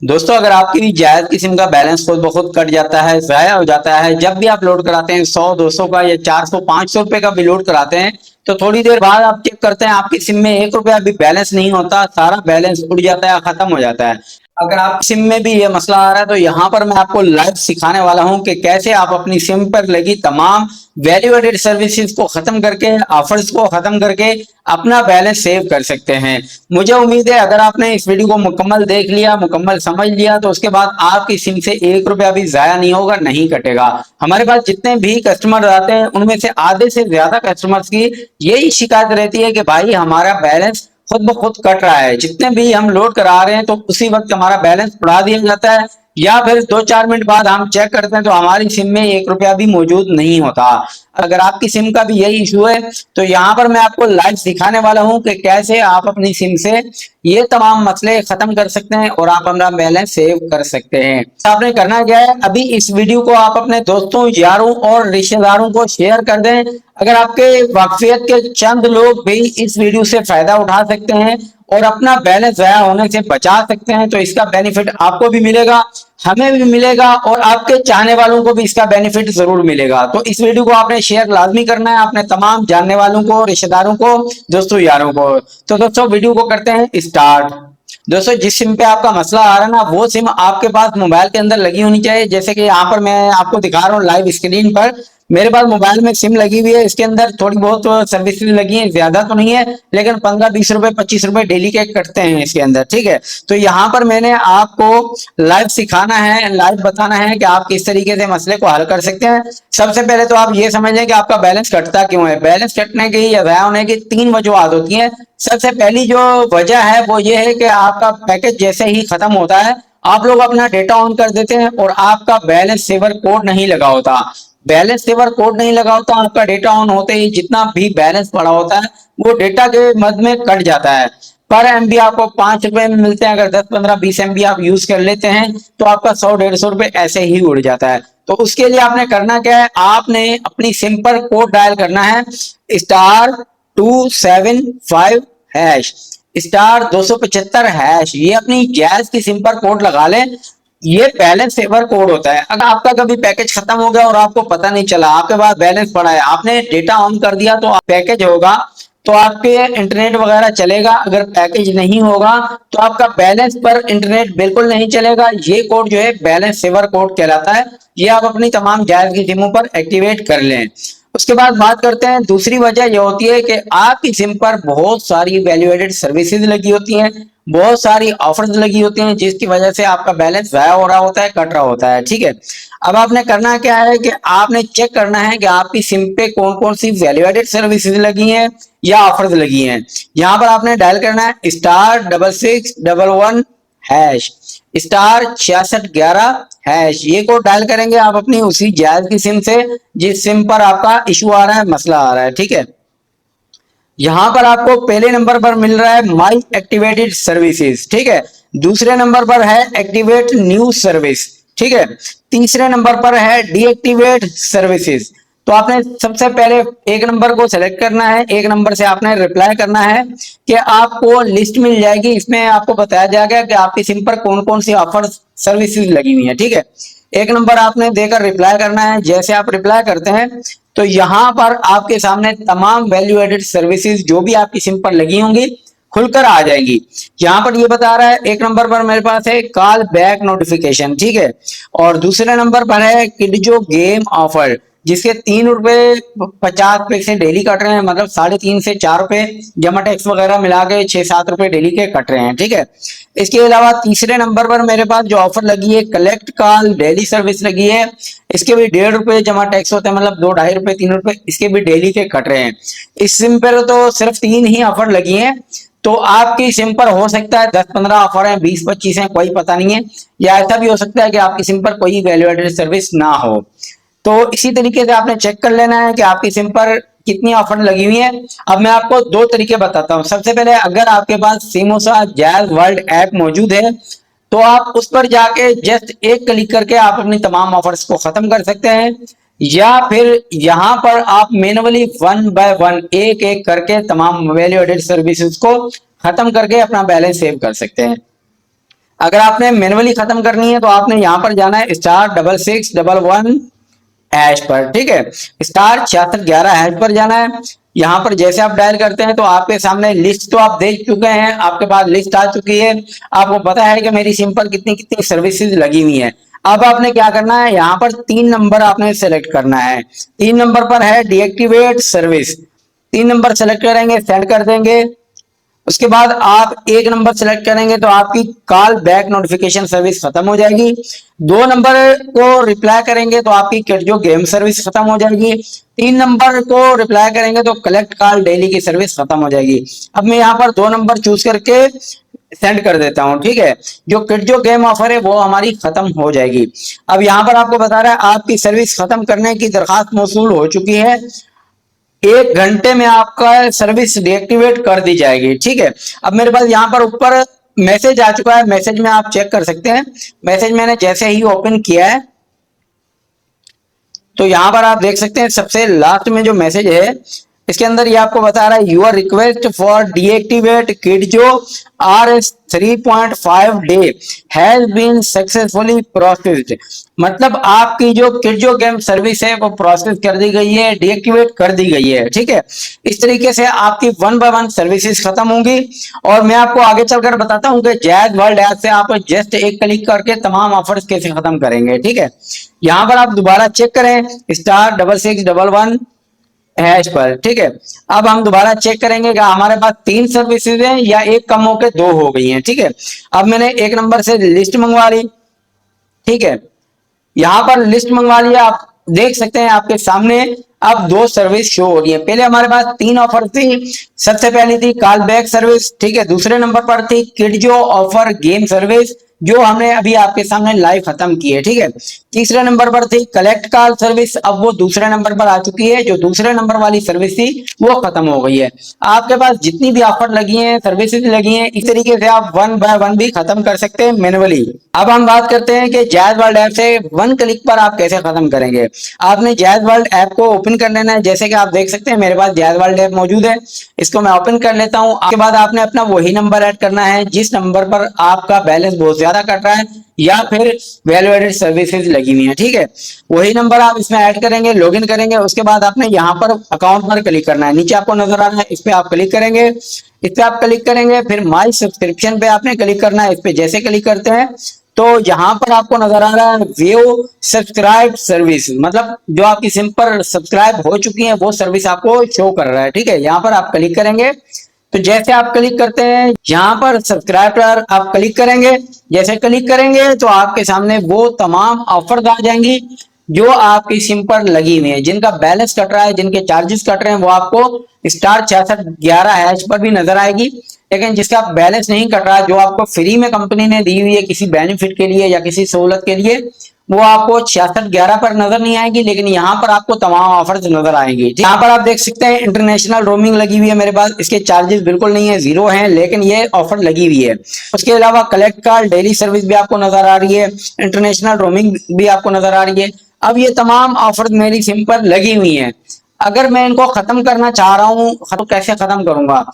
दोस्तों, अगर आपकी भी जायज किस्म का बैलेंस खुद ब खुद कट जाता है, जाया हो जाता है, जब भी आप लोड कराते हैं 100-200 का या 400-500 रुपए का भी लोड कराते हैं, तो थोड़ी देर बाद आप चेक करते हैं आपकी सिम में 1 रुपया भी बैलेंस नहीं होता, सारा बैलेंस उड़ जाता है, खत्म हो जाता है। अगर आपकी सिम में भी ये मसला आ रहा है तो यहाँ पर मैं आपको लाइव सिखाने वाला हूँ कि कैसे आप अपनी सिम पर लगी तमाम वैल्यू एडेड सर्विसेज को खत्म करके, ऑफर्स को खत्म करके अपना बैलेंस सेव कर सकते हैं। मुझे उम्मीद है अगर आपने इस वीडियो को मुकम्मल देख लिया, मुकम्मल समझ लिया, तो उसके बाद आपकी सिम से 1 रुपया भी जाया नहीं होगा, नहीं कटेगा। हमारे पास जितने भी कस्टमर आते हैं उनमें से आधे से ज्यादा कस्टमर्स की यही शिकायत रहती है कि भाई हमारा बैलेंस खुद ब खुद कट रहा है। जितने भी हम लोड करा रहे हैं तो उसी वक्त हमारा बैलेंस उड़ा दिया जाता है, या फिर 2-4 मिनट बाद हम चेक करते हैं तो हमारी सिम में 1 रुपया भी मौजूद नहीं होता। अगर आपकी सिम का भी यही इशू है तो यहाँ पर मैं आपको लाइव सिखाने वाला हूँ कि कैसे आप अपनी सिम से ये तमाम मसले खत्म कर सकते हैं और आप अपना बैलेंस सेव कर सकते हैं। आपने करना क्या है, अभी इस वीडियो को आप अपने दोस्तों, यारों और रिश्तेदारों को शेयर कर दें। अगर आपके वाकफियत के चंद लोग भी इस वीडियो से फायदा उठा सकते हैं और अपना बैलेंस जाया होने से बचा सकते हैं तो इसका बेनिफिट आपको भी मिलेगा, हमें भी मिलेगा और आपके चाहने वालों को भी इसका बेनिफिट जरूर मिलेगा। तो इस वीडियो को आपने शेयर लाजमी करना है अपने तमाम जानने वालों को, रिश्तेदारों को, दोस्तों, यारों को। तो दोस्तों, वीडियो को करते हैं स्टार्ट। दोस्तों, जिस सिम पे आपका मसला आ रहा है ना, वो सिम आपके पास मोबाइल के अंदर लगी होनी चाहिए। जैसे कि यहाँ पर मैं आपको दिखा रहा हूँ लाइव स्क्रीन पर, मेरे पास मोबाइल में सिम लगी हुई है। इसके अंदर थोड़ी बहुत सर्विसेज लगी है, ज्यादा तो नहीं है, लेकिन 15-20 रुपए 25 रुपए डेली के कटते हैं इसके अंदर। ठीक है, तो यहाँ पर मैंने आपको लाइव सिखाना है, लाइव बताना है कि आप किस तरीके से मसले को हल कर सकते हैं। सबसे पहले तो आप ये समझ लें कि आपका बैलेंस कटता क्यों है। बैलेंस कटने की या ज़ाया होने की 3 वजूहत होती हैं। सबसे पहली जो वजह है वो ये है कि आपका पैकेज जैसे ही खत्म होता है, आप लोग अपना डेटा ऑन कर देते हैं और आपका बैलेंस सेवर कोड नहीं लगा होता। बैलेंस सेवर कोड नहीं लगा होता, आपका डेटा ऑन होते ही जितना भी बैलेंस पड़ा होता है वो डेटा के मद में कट जाता है। पर एमबी आपको 5 रुपए में मिलते हैं। अगर 10-15-20 MB आप यूज कर लेते हैं तो आपका 100-150 रुपए ऐसे ही उड़ जाता है। तो उसके लिए आपने करना क्या है, आपने अपनी सिम पर कोड डायल करना है, *275#, *275#। ये अपनी गैस की सिम पर कोड लगा लें। ये बैलेंस सेवर कोड होता है। अगर आपका कभी पैकेज खत्म हो गया और आपको पता नहीं चला, आपके पास बैलेंस पड़ा है, आपने डेटा ऑन कर दिया तो पैकेज होगा तो आपके इंटरनेट वगैरह चलेगा। अगर पैकेज नहीं होगा तो आपका बैलेंस पर इंटरनेट बिल्कुल नहीं चलेगा। ये कोड जो है बैलेंस सेवर कोड कहलाता है। ये आप अपनी तमाम जायज की सिमों पर एक्टिवेट कर लें। उसके बाद बात करते हैं, दूसरी वजह यह होती है कि आपकी सिम पर बहुत सारी वैल्यू एडेड सर्विसेज लगी होती हैं, बहुत सारी ऑफर्स लगी होती हैं, जिसकी वजह से आपका बैलेंस जाया हो रहा होता है, कट रहा होता है। ठीक है, अब आपने करना क्या है कि आपने चेक करना है कि आपकी सिम पे कौन कौन सी वैल्यू एडेड सर्विसेज लगी हैं या ऑफर्स लगी हैं। यहाँ पर आपने डायल करना है *6611#, *6611#। ये कोड डायल करेंगे आप अपनी उसी जायज की सिम से जिस सिम पर आपका इशू आ रहा है, मसला आ रहा है। ठीक है, यहां पर आपको पहले नंबर पर मिल रहा है माई एक्टिवेटेड सर्विसेज। ठीक है, दूसरे नंबर पर है एक्टिवेट न्यू सर्विस। ठीक है, तीसरे नंबर पर है डीएक्टिवेट सर्विसेज। तो आपने सबसे पहले एक नंबर को सेलेक्ट करना है, एक नंबर से आपने रिप्लाई करना है कि आपको लिस्ट मिल जाएगी, इसमें आपको बताया जाएगा कि आपकी सिम पर कौन कौन सी ऑफर सर्विसेज लगी हुई है। ठीक है, एक नंबर आपने देकर रिप्लाई करना है। जैसे आप रिप्लाई करते हैं तो यहाँ पर आपके सामने तमाम वैल्यू एडेड सर्विसेज जो भी आपकी सिम पर लगी होंगी खुलकर आ जाएंगी। यहाँ पर ये बता रहा है, एक नंबर पर मेरे पास है कॉल बैक नोटिफिकेशन। ठीक है, और दूसरे नंबर पर है किडजो गेम ऑफर, जिसके 3 रुपए 50 पैसे डेली कट रहे हैं, मतलब 3.5 से 4 रुपए जमा टैक्स वगैरह मिला के 6-7 रुपए डेली के कट रहे हैं। ठीक है, इसके अलावा तीसरे नंबर पर मेरे पास जो ऑफर लगी है कलेक्ट कॉल डेली सर्विस लगी है, इसके भी 1.5 रुपए जमा टैक्स होते हैं, मतलब 2-2.5 रुपए 3 रुपए इसके भी डेली के कट रहे हैं। इस सिम पर तो सिर्फ 3 ही ऑफर लगी हैं, तो आपकी सिम पर हो सकता है 10-15 ऑफर है, 20-25 है, कोई पता नहीं है। या ऐसा भी हो सकता है कि आपकी सिम पर कोई वैल्यू एडेड सर्विस ना हो। तो इसी तरीके से आपने चेक कर लेना है कि आपकी सिम पर कितनी ऑफर लगी हुई है। अब मैं आपको 2 तरीके बताता हूँ। सबसे पहले, अगर आपके पास सिमोसा जायज वर्ल्ड ऐप मौजूद है तो आप उस पर जाके जस्ट एक क्लिक करके आप अपनी तमाम ऑफर्स को खत्म कर सकते हैं, या फिर यहाँ पर आप मैनुअली 1 बाय 1 एक एक करके तमाम वैल्यू एडेड सर्विसेज को खत्म करके अपना बैलेंस सेव कर सकते हैं। अगर आपने मैनुअली खत्म करनी है तो आपने यहाँ पर जाना है *6611# पर, ठीक है, *6611# पर जाना है। यहाँ पर जैसे आप डायल करते हैं तो आपके सामने लिस्ट तो आप देख चुके हैं, आपके पास लिस्ट आ चुकी है, आपको पता है कि मेरी सिम पर कितनी कितनी सर्विसेज लगी हुई है। अब आपने क्या करना है, यहाँ पर 3 नंबर आपने सेलेक्ट करना है। 3 नंबर पर है डीएक्टिवेट सर्विस, 3 नंबर सेलेक्ट करेंगे, सेंड कर देंगे। उसके बाद आप 1 नंबर सेलेक्ट करेंगे तो आपकी कॉल बैक नोटिफिकेशन सर्विस खत्म हो जाएगी। 2 नंबर को रिप्लाई करेंगे तो आपकी जो गेम सर्विस खत्म हो जाएगी। 3 नंबर को रिप्लाई करेंगे तो कलेक्ट कॉल डेली की सर्विस खत्म हो जाएगी। अब मैं यहाँ पर 2 नंबर चूज करके सेंड कर देता हूं, ठीक है। जो गेम ऑफर है वो हमारी खत्म हो जाएगी। अब यहाँ पर आपको बता रहा है आपकी सर्विस खत्म करने की दरखास्त मौसूल हो चुकी है, 1 घंटे में आपका सर्विस डीएक्टिवेट कर दी जाएगी, ठीक है। अब मेरे पास यहाँ पर ऊपर मैसेज आ चुका है, मैसेज में आप चेक कर सकते हैं। मैसेज मैंने जैसे ही ओपन किया है तो यहाँ पर आप देख सकते हैं सबसे लास्ट में जो मैसेज है इसके अंदर ये आपको बता रहा है your request for deactivate Kidjo RS 3.5 day has been successfully processed. मतलब आपकी जो किडजो गेम सर्विस है वो प्रोसेस कर दी गई है, डीएक्टिवेट कर दी गई है, ठीक है। इस तरीके से आपकी 1 बाय 1 सर्विसेज खत्म होंगी। और मैं आपको आगे चलकर बताता हूँ कि जायज वर्ल्ड ऐप से आप जस्ट एक क्लिक करके तमाम ऑफर्स कैसे खत्म करेंगे, ठीक है। यहाँ पर आप दोबारा चेक करें *6611# पर, ठीक है। अब हम दोबारा चेक करेंगे कि हमारे पास 3 सर्विसेज हैं या एक कम होकर 2 हो गई हैं, ठीक है। अब मैंने 1 नंबर से लिस्ट मंगवा ली, ठीक है। यहाँ पर लिस्ट मंगवा लिया, आप देख सकते हैं आपके सामने अब 2 सर्विस शो हो रही है। पहले हमारे पास 3 ऑफर थी। सबसे पहली थी कॉल बैक सर्विस, ठीक है। दूसरे नंबर पर थी किडजो ऑफर गेम सर्विस जो हमने अभी आपके सामने लाइव खत्म की है, ठीक है। तीसरे नंबर पर थी कलेक्ट कॉल सर्विस, अब वो दूसरे नंबर पर आ चुकी है। जो दूसरे नंबर वाली सर्विस थी वो खत्म हो गई है। आपके पास जितनी भी ऑफर लगी हैं, सर्विसेज लगी हैं, इस तरीके से आप 1 बाय 1 भी खत्म कर सकते हैं मैनुअली। अब हम बात करते हैं कि जायज वर्ल्ड ऐप से 1 क्लिक पर आप कैसे खत्म करेंगे। आपने जायज वर्ल्ड ऐप को ओपन कर लेना है। जैसे कि आप देख सकते हैं मेरे पास जायज वर्ल्ड ऐप मौजूद है, इसको मैं ओपन कर लेता हूं। उसके बाद आपने अपना वही नंबर ऐड करना है जिस नंबर पर आपका बैलेंस बहुत ज्यादा कट रहा है या फिर वैल्यू एडेड सर्विसेज लगी हुई है, ठीक है। वही नंबर आप इसमें ऐड करेंगे, लॉगिन करेंगे। उसके बाद आपने यहाँ पर अकाउंट पर क्लिक करना है, नीचे आपको नजर आ रहा है, इस पे आप क्लिक करेंगे। इस पे आप क्लिक करेंगे, फिर माई सब्सक्रिप्शन पे आपने क्लिक करना है। इस पे जैसे क्लिक करते हैं तो यहाँ पर आपको नजर आ रहा है व्यू सब्सक्राइब सर्विस, मतलब जो आपकी सिम पर सब्सक्राइब हो चुकी है वो सर्विस आपको शो कर रहा है, ठीक है। यहाँ पर आप क्लिक करेंगे तो जैसे आप क्लिक करते हैं यहाँ पर सब्सक्राइब पर आप क्लिक करेंगे। जैसे क्लिक करेंगे तो आपके सामने वो तमाम ऑफर्स आ जाएंगी जो आपकी सिम पर लगी हुई है, जिनका बैलेंस कट रहा है, जिनके चार्जेस कट रहे हैं, वो आपको *6611# पर भी नजर आएगी। लेकिन जिसका बैलेंस नहीं कट रहा, जो आपको फ्री में कंपनी ने दी हुई है किसी बेनिफिट के लिए या किसी सहूलत के लिए, वो आपको 6611 पर नजर नहीं आएगी, लेकिन यहाँ पर आपको तमाम ऑफर्स नजर आएंगी। यहाँ पर आप देख सकते हैं इंटरनेशनल रोमिंग लगी हुई है मेरे पास, इसके चार्जेस बिल्कुल नहीं है, 0 है, लेकिन ये ऑफर लगी हुई है। उसके अलावा कलेक्ट कॉल डेली सर्विस भी आपको नजर आ रही है, इंटरनेशनल रोमिंग भी आपको नजर आ रही है। अब ये तमाम ऑफर मेरी सिम पर लगी हुई है। अगर मैं इनको खत्म करना चाह रहा हूँ तो कैसे खत्म करूंगा।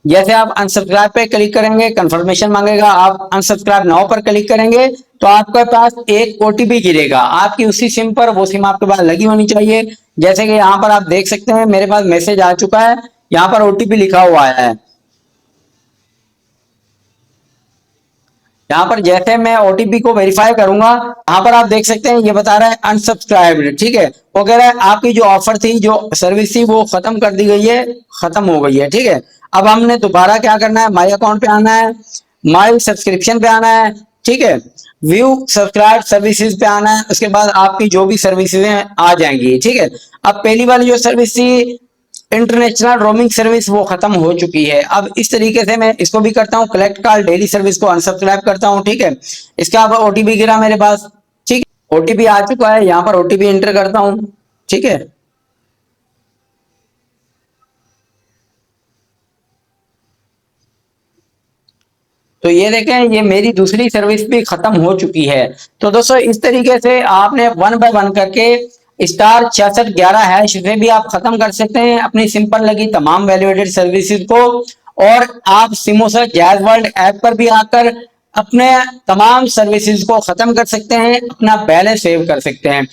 जैसे आप अनसब्सक्राइब पे क्लिक करेंगे, कंफर्मेशन मांगेगा, आप अनसब्सक्राइब नाउ पर क्लिक करेंगे तो आपके पास एक ओटीपी गिरेगा आपकी उसी सिम पर, वो सिम आपके पास लगी होनी चाहिए। जैसे कि यहाँ पर आप देख सकते हैं मेरे पास मैसेज आ चुका है, यहाँ पर ओटीपी लिखा हुआ है। यहाँ पर जैसे मैं ओटीपी को वेरीफाई करूंगा, यहाँ पर आप देख सकते हैं ये बता रहा है अनसब्सक्राइब्ड, ठीक है। वो कह रहा है आपकी जो ऑफर थी, जो सर्विस थी, वो खत्म कर दी गई है, खत्म हो गई है, ठीक है। अब हमने दोबारा क्या करना है, माई अकाउंट पे आना है, माई सब्सक्रिप्शन पे आना है, ठीक है, व्यू सब्सक्राइब सर्विसेज पे आना है। उसके बाद आपकी जो भी सर्विसेज हैं आ जाएंगी, ठीक है। अब पहली वाली जो सर्विस थी इंटरनेशनल रोमिंग सर्विस, वो खत्म हो चुकी है। अब इस तरीके से मैं इसको भी करता हूँ, कलेक्ट कॉल डेली सर्विस को अनसब्सक्राइब करता हूँ, ठीक है। इसका अब ओटीपी गिरा मेरे पास, ठीक है, ओटीपी आ चुका है, यहाँ पर ओटीपी एंटर करता हूँ, ठीक है। तो ये देखें ये मेरी दूसरी सर्विस भी खत्म हो चुकी है। तो दोस्तों इस तरीके से आपने 1 बाय 1 करके *6611# से भी आप खत्म कर सकते हैं अपनी सिम पर लगी तमाम वैल्यू एडेड सर्विसेज को। और आप सिमो से जायज वर्ल्ड ऐप पर भी आकर अपने तमाम सर्विसेज को खत्म कर सकते हैं, अपना बैलेंस सेव कर सकते हैं।